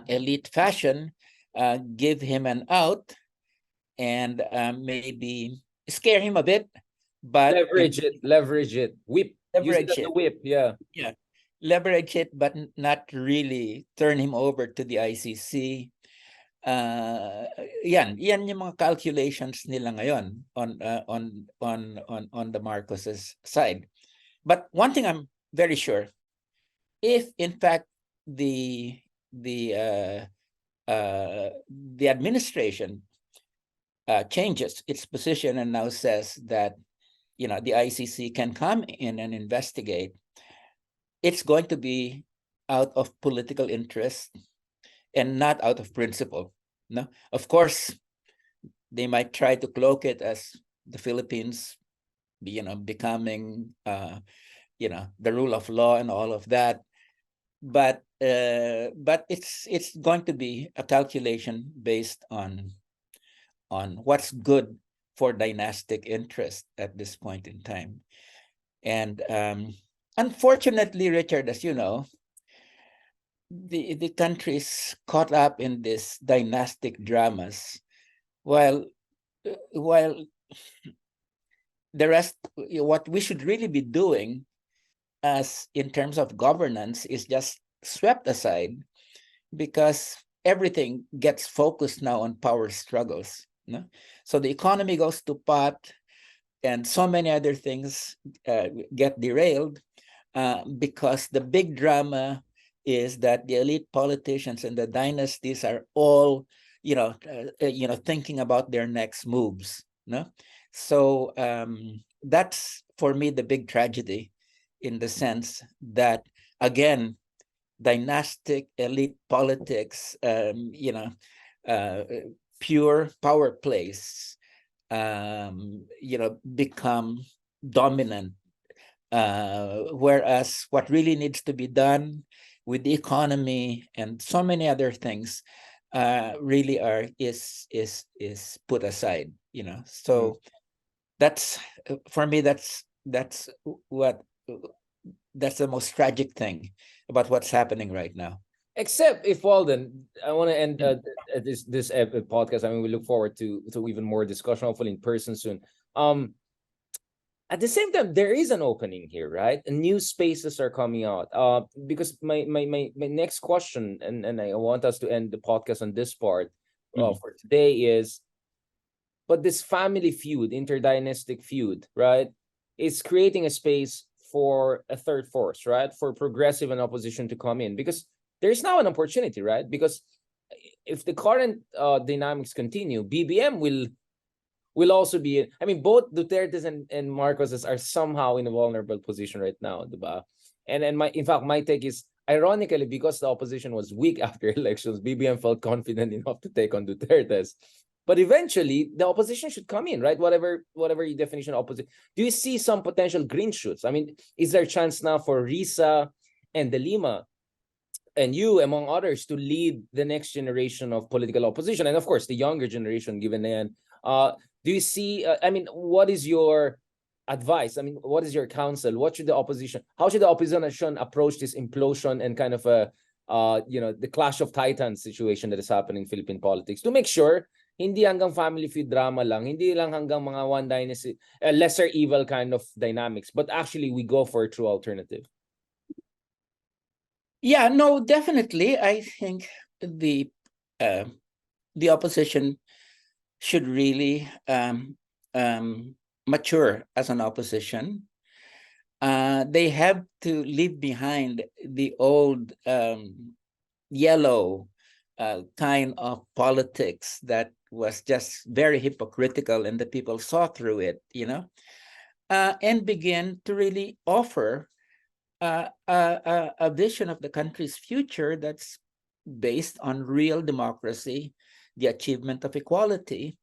elite fashion, give him an out and maybe scare him a bit, but Leverage it, whip, use it leverage as a it. whip, yeah. Yeah, leverage it, but not really turn him over to the ICC. Yan yung mga calculations nila ngayon on the Marcoses side. But one thing I'm very sure, if in fact the administration changes its position and now says that the ICC can come in and investigate, it's going to be out of political interest and not out of principle. No, of course, they might try to cloak it as the Philippines, becoming, the rule of law and all of that. But it's going to be a calculation based on what's good for dynastic interest at this point in time. And unfortunately, Richard, as you know, the country's caught up in this dynastic dramas, while the rest, what we should really be doing as in terms of governance is just swept aside, because everything gets focused now on power struggles. No? So the economy goes to pot, and so many other things get derailed because the big drama is that the elite politicians and the dynasties are all, thinking about their next moves. No, so that's for me the big tragedy, in the sense that, again, dynastic elite politics, pure power plays, become dominant, whereas what really needs to be done with the economy and so many other things really is put aside. So that's, for me, that's the most tragic thing about what's happening right now. Except if Walden, I want to end this podcast. I mean, we look forward to even more discussion, hopefully in person soon. At the same time, there is an opening here, right? And new spaces are coming out. Because my next question, and I want us to end the podcast on this part for today, is, but this family feud, interdynastic feud, right, is creating a space for a third force, right, for progressive and opposition to come in, because there's now an opportunity, right? Because if the current dynamics continue, BBM will also be, I mean, both Duterte's and Marcos's are somehow in a vulnerable position right now, diba? And in fact, my take is, ironically, because the opposition was weak after elections, BBM felt confident enough to take on Duterte's. But eventually, the opposition should come in, right? Whatever your definition of opposition. Do you see some potential green shoots? I mean, is there a chance now for Risa and De Lima and you, among others, to lead the next generation of political opposition? And of course, the younger generation, given then. Do you see, I mean, what is your advice? I mean, what is your counsel? How should the opposition approach this implosion and kind of the clash of titans situation that is happening in Philippine politics, to make sure hindi hanggang family feud drama lang, hindi lang hanggang mga one dynasty, lesser evil kind of dynamics, but actually we go for a true alternative? Yeah, no, definitely. I think the opposition should really mature as an opposition. They have to leave behind the old yellow kind of politics that was just very hypocritical, and the people saw through it, and begin to really offer a vision of the country's future that's based on real democracy, the achievement of equality,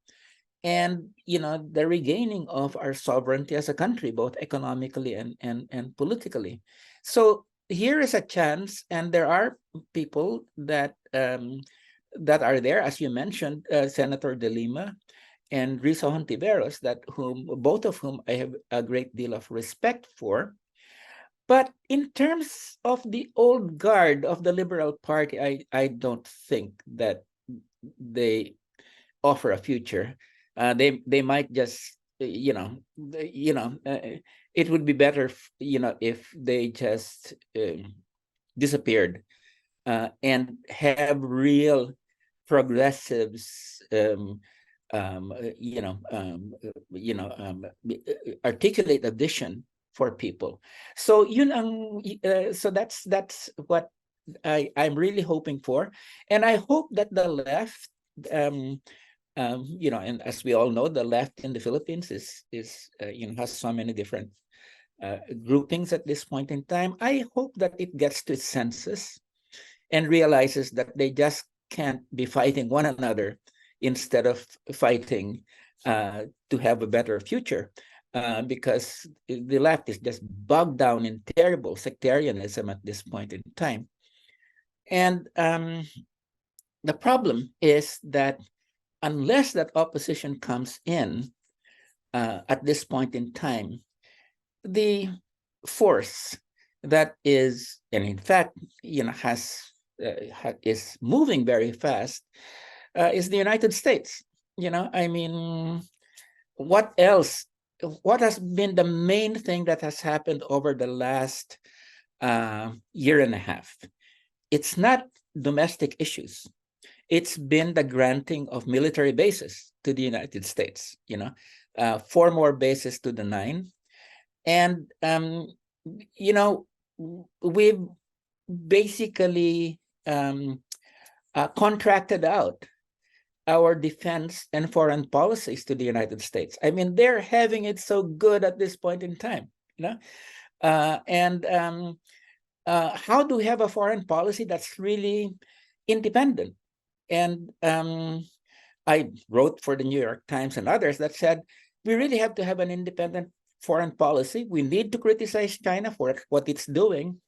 and the regaining of our sovereignty as a country, both economically and politically. So here is a chance, and there are people that are there, as you mentioned, Senator De Lima and Rizzo Hontiveros, both of whom I have a great deal of respect for. But in terms of the old guard of the Liberal Party, I don't think that they offer a future. They might just, it would be better, if they just disappeared and have real progressives, articulate a vision for people. So so that's what I'm really hoping for, and I hope that the left, and as we all know, the left in the Philippines has so many different groupings at this point in time. I hope that it gets to its senses and realizes that they just can't be fighting one another instead of fighting to have a better future, because the left is just bogged down in terrible sectarianism at this point in time. And the problem is that unless that opposition comes in at this point in time, the force that is, and in fact, is moving very fast, is the United States. I mean, what else? What has been the main thing that has happened over the last year and a half? It's not domestic issues. It's been the granting of military bases to the United States, 4 more bases to the 9. And, we've basically contracted out our defense and foreign policies to the United States. I mean, they're having it so good at this point in time, how do we have a foreign policy that's really independent? And I wrote for the New York Times and others that said, we really have to have an independent foreign policy. We need to criticize China for what it's doing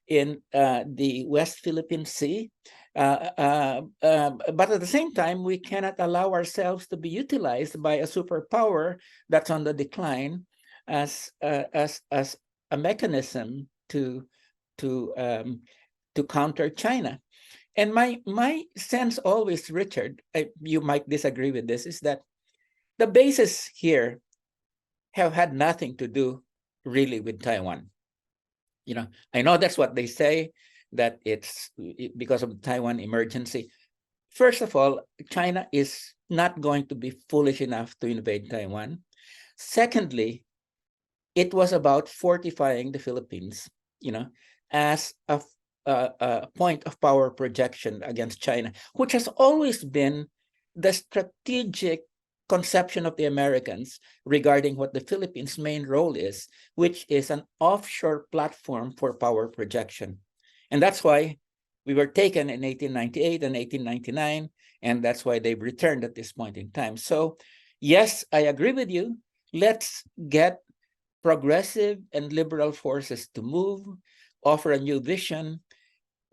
in the West Philippine Sea. But at the same time, we cannot allow ourselves to be utilized by a superpower that's on the decline as a mechanism to counter China. And my sense always, Richard, you might disagree with this, is that the bases here have had nothing to do really with Taiwan. I know that's what they say, that it's because of the Taiwan emergency. First of all, China is not going to be foolish enough to invade Taiwan. Secondly, it was about fortifying the Philippines, as a point of power projection against China, which has always been the strategic conception of the Americans regarding what the Philippines' main role is, which is an offshore platform for power projection. And that's why we were taken in 1898 and 1899, and that's why they've returned at this point in time. So yes, I agree with you. Let's get progressive and liberal forces to move, offer a new vision,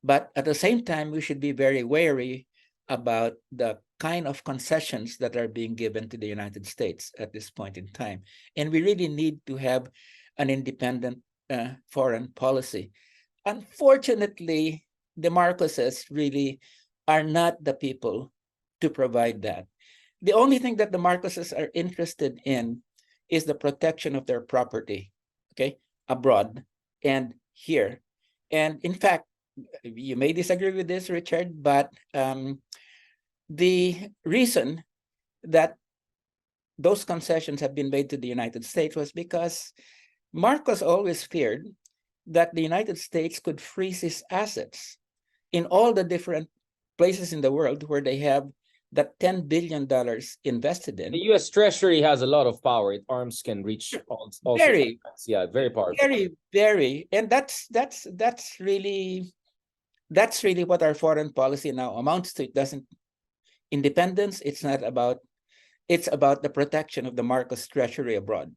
but at the same time, we should be very wary about the kind of concessions that are being given to the United States at this point in time. And we really need to have an independent foreign policy. Unfortunately, the Marcoses really are not the people to provide that. The only thing that the Marcoses are interested in is the protection of their property, abroad and here. And in fact, you may disagree with this, Richard, but the reason that those concessions have been made to the United States was because Marcos always feared that the United States could freeze his assets in all the different places in the world where they have that $10 billion invested in. The U.S. Treasury has a lot of power. Its arms can reach also. Very, yeah, very powerful. Very, and that's really what our foreign policy now amounts to. It doesn't independence. It's not about. It's about the protection of the Marcos Treasury abroad.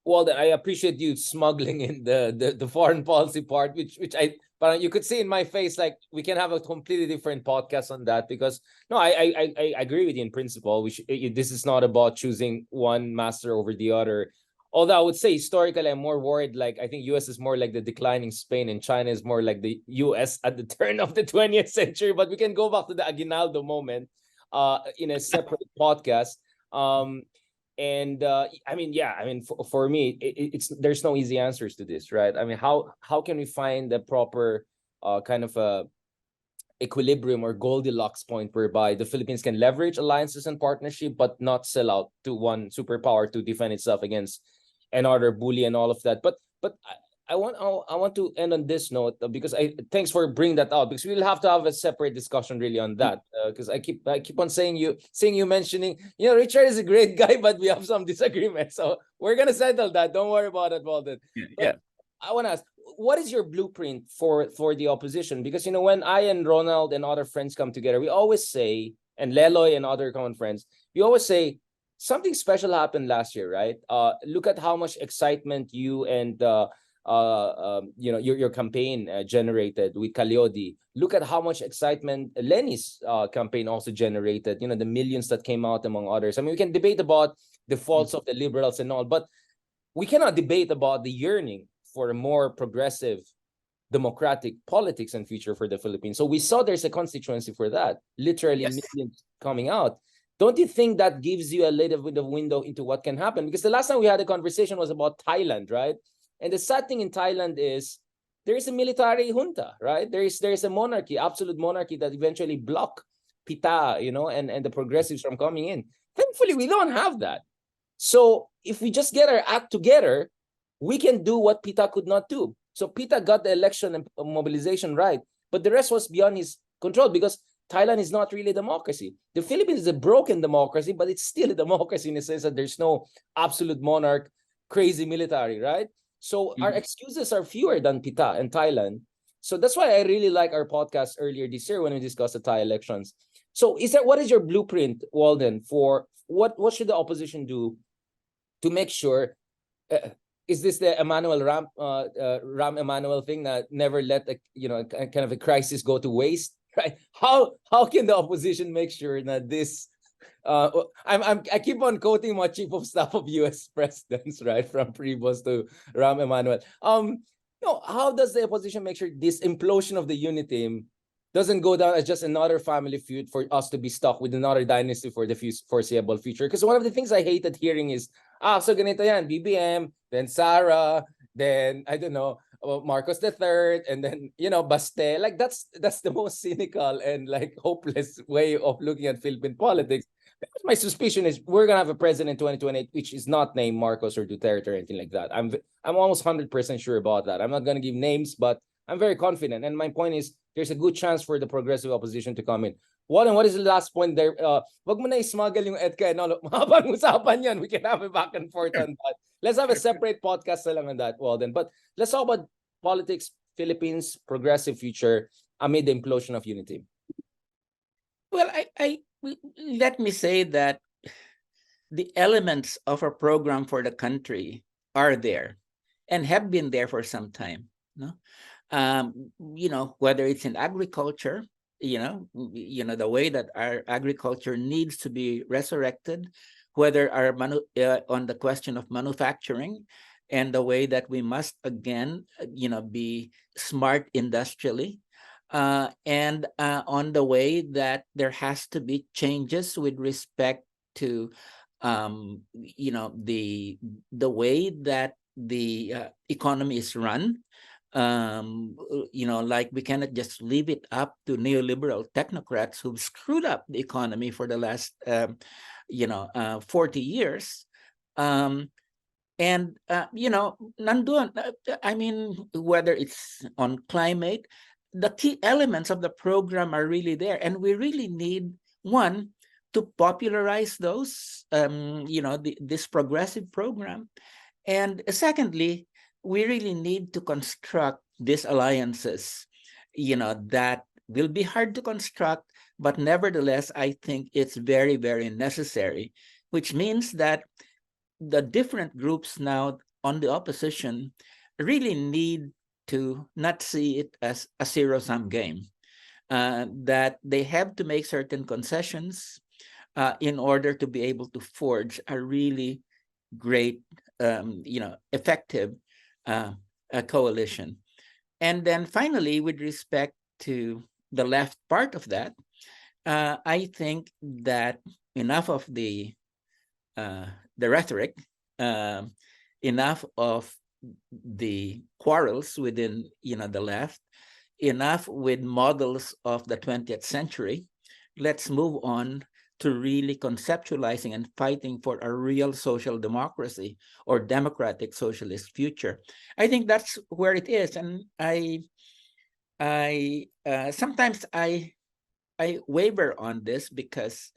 Well, I appreciate you smuggling in the foreign policy part, which but you could see in my face, like we can have a completely different podcast on that, because no, I agree with you in principle. This is not about choosing one master over the other. Although I would say historically, I'm more worried. Like I think U.S. is more like the declining Spain, and China is more like the U.S. at the turn of the 20th century. But we can go back to the Aguinaldo moment, in a separate podcast. And I mean, yeah, I mean, for me, it's there's no easy answers to this, right? I mean, how can we find the proper kind of a equilibrium or Goldilocks point whereby the Philippines can leverage alliances and partnership, but not sell out to one superpower to defend itself against another bully and all of that. But I want to end on this note, because thanks for bringing that out, because we'll have to have a separate discussion really on that, because I keep on saying you mentioning, Richard is a great guy, but we have some disagreements, so we're gonna settle that. Don't worry about it, Walden. Yeah. I want to ask, what is your blueprint for the opposition? Because when I and Ronald and other friends come together, we always say, and Leloy and other common friends, we always say something special happened last year, right? Look at how much excitement you and your campaign generated with Calyodi. Look at how much excitement Lenny's campaign also generated. The millions that came out, among others. I mean, we can debate about the faults of the liberals and all, but we cannot debate about the yearning for a more progressive, democratic politics and future for the Philippines. So we saw there's a constituency for that, literally Yes. millions coming out. Don't you think that gives you a little bit of window into what can happen? Because the last time we had a conversation was about Thailand, right? And the sad thing in Thailand is there is a military junta, right? There is a monarchy, absolute monarchy, that eventually block PITA, and the progressives from coming in. Thankfully, we don't have that. So if we just get our act together, we can do what PITA could not do. So PITA got the election and mobilization right, but the rest was beyond his control, because Thailand is not really a democracy. The Philippines is a broken democracy, but it's still a democracy in the sense that there's no absolute monarch, crazy military, right? So our excuses are fewer than PITA and Thailand. So that's why I really like our podcast earlier this year when we discussed the Thai elections. So what is your blueprint, Walden, for what should the opposition do to make sure, is this the Ram Emanuel thing, that never let kind of a crisis go to waste, right? How can the opposition make sure that this I keep on quoting my chief of staff of US presidents, right, from Prevost to Ram Emanuel. How does the opposition make sure this implosion of the UniTeam doesn't go down as just another family feud for us to be stuck with another dynasty for the foreseeable future? Because one of the things I hated hearing is, so ganito yan, BBM, then Sara, then, I don't know, Marcos III, and then, Baste. Like, that's the most cynical and, like, hopeless way of looking at Philippine politics. My suspicion is we're going to have a president in 2028, which is not named Marcos or Duterte or anything like that. I'm almost 100% sure about that. I'm not going to give names, but I'm very confident. And my point is, there's a good chance for the progressive opposition to come in. What is the last point there? Wag mo na i-smuggle yung Edka and all. Mahabang usapan yan. We can have a back and forth on that. Let's have a separate podcast na lang on that, Walden. But let's talk about politics, Philippines, progressive future amid the implosion of UniTeam. Well, let me say that the elements of a program for the country are there and have been there for some time. No? Whether it's in agriculture, the way that our agriculture needs to be resurrected, whether on the question of manufacturing, and the way that we must again, be smart industrially, and on the way that there has to be changes with respect to, the way that the economy is run. Like we cannot just leave it up to neoliberal technocrats who've screwed up the economy for the last, 40 years. Nandun, I mean, whether it's on climate, the key elements of the program are really there. And we really need, one, to popularize those, this progressive program. And secondly, we really need to construct these alliances, that will be hard to construct, but nevertheless, I think it's very, very necessary, which means that the different groups now on the opposition really need to not see it as a zero-sum game, that they have to make certain concessions in order to be able to forge a really great, effective coalition. And then finally, with respect to the left part of that, I think that enough of the rhetoric, enough of the quarrels within the left, enough with models of the 20th century. Let's move on to really conceptualizing and fighting for a real social democracy or democratic socialist future. I think that's where it is, and I sometimes I waver on this because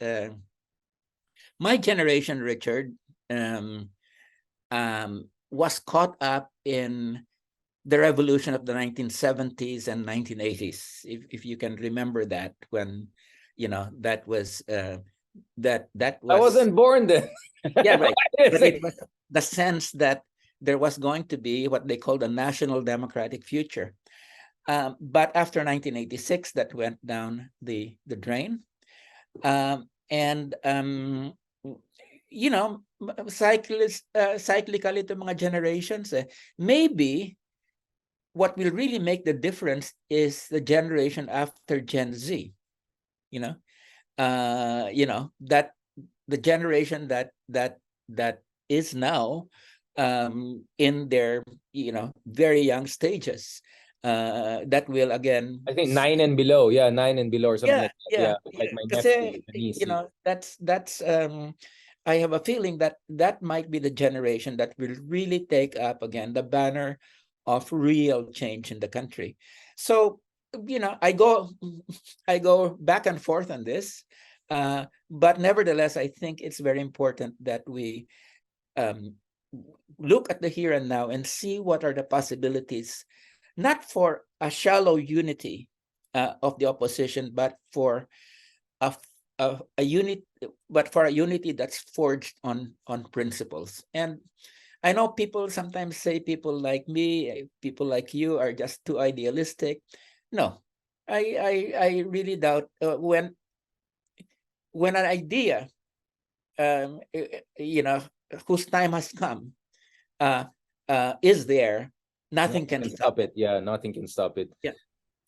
my generation, Richard, was caught up in the revolution of the 1970s and 1980s, if you can remember that, when that was I wasn't born then. yeah, right. But it was the sense that there was going to be what they called a national democratic future. But after 1986, that went down the drain. Cyclically to mga generations, maybe what will really make the difference is the generation after Gen Z. That the generation that is now in their very young stages, that will again, I think 9 and below. Yeah, 9 and below or something like that. Yeah, like my nephew, Kasi, that's I have a feeling that that might be the generation that will really take up again the banner of real change in the country. So, I go back and forth on this, but nevertheless, I think it's very important that we look at the here and now and see what are the possibilities, not for a shallow unity of the opposition, but for a unit, but for a unity that's forged on principles. And I know people sometimes say people like me, people like you are just too idealistic. No, I really doubt when an idea, whose time has come, is there, nothing can stop it. Yeah, nothing can stop it. Yeah.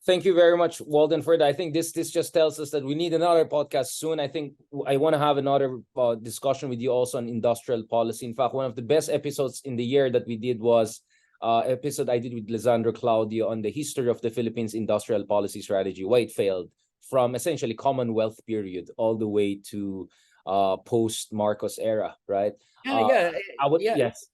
Thank you very much, Walden, for that. I think this just tells us that we need another podcast soon. I think I want to have another discussion with you also on industrial policy. In fact, one of the best episodes in the year that we did was episode I did with Lisandro Claudio on the history of the Philippines industrial policy strategy, why it failed from essentially Commonwealth period all the way to post Marcos era, right? Yes.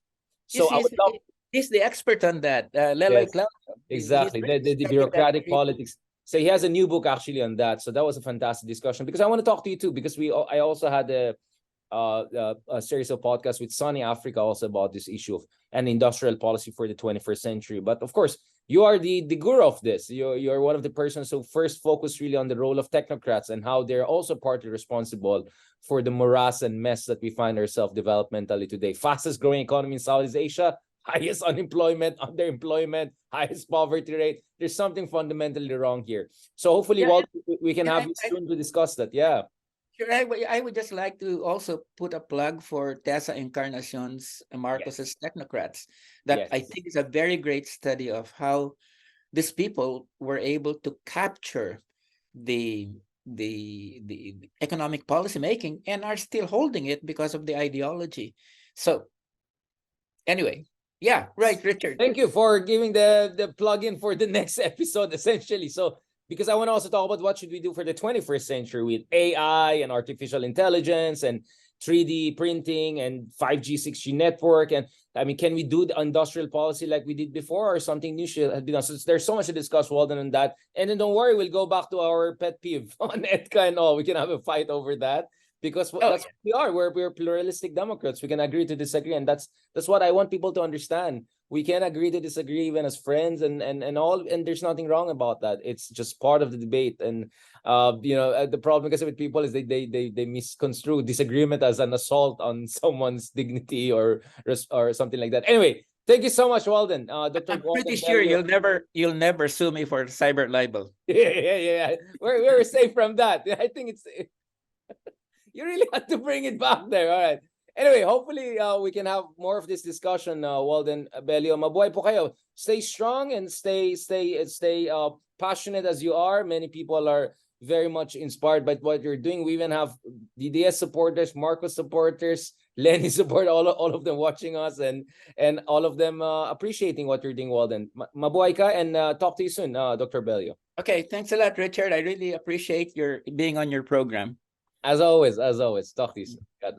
So I would love. He's the expert on that. Leloy Claudio. Exactly. The bureaucratic politics. So he has a new book actually on that. So that was a fantastic discussion, because I want to talk to you too, because I also had a series of podcasts with Sunny Africa also about this issue of an industrial policy for the 21st century. But of course, you are the guru of this. You're one of the persons who first focused really on the role of technocrats and how they're also partly responsible for the morass and mess that we find ourselves developmentally today. Fastest growing economy in Southeast Asia, highest unemployment, underemployment, highest poverty rate. There's something fundamentally wrong here. So hopefully, we can have you soon to discuss that. Yeah. Sure. I would just like to also put a plug for Tessa Encarnacion's Marcos's Technocrats. That I think is a very great study of how these people were able to capture the economic policy making and are still holding it because of the ideology. So anyway. Yeah, right, Richard. Thank you for giving the plug-in for the next episode, essentially. So, because I want to also talk about what should we do for the 21st century with AI and artificial intelligence and 3D printing and 5G, 6G network. And I mean, can we do the industrial policy like we did before, or something new should have been done? So there's so much to discuss, Walden, on that. And then don't worry, we'll go back to our pet peeve on EDCA and all. We can have a fight over that. Because that's what we are. We're pluralistic Democrats. We can agree to disagree, and that's what I want people to understand. We can agree to disagree even as friends and all, and there's nothing wrong about that. It's just part of the debate. And the problem because with people is they misconstrue disagreement as an assault on someone's dignity or something like that. Anyway, Thank you so much, Walden. Dr. I'm pretty Walden sure Bellio. you'll never sue me for cyber libel. Yeah. We're safe from that. I think it's you really have to bring it back there. All right. Anyway, hopefully we can have more of this discussion, Walden Bellio. Mabuhay po kayo. Stay strong and stay passionate as you are. Many people are very much inspired by what you're doing. We even have DDS supporters, Marcos supporters, Lenny support, all of them watching us, and all of them appreciating what you're doing, Walden. Mabuhay ka, and talk to you soon, Dr. Bellio. Okay, thanks a lot, Richard. I really appreciate your being on your program. As always, talk to you soon. God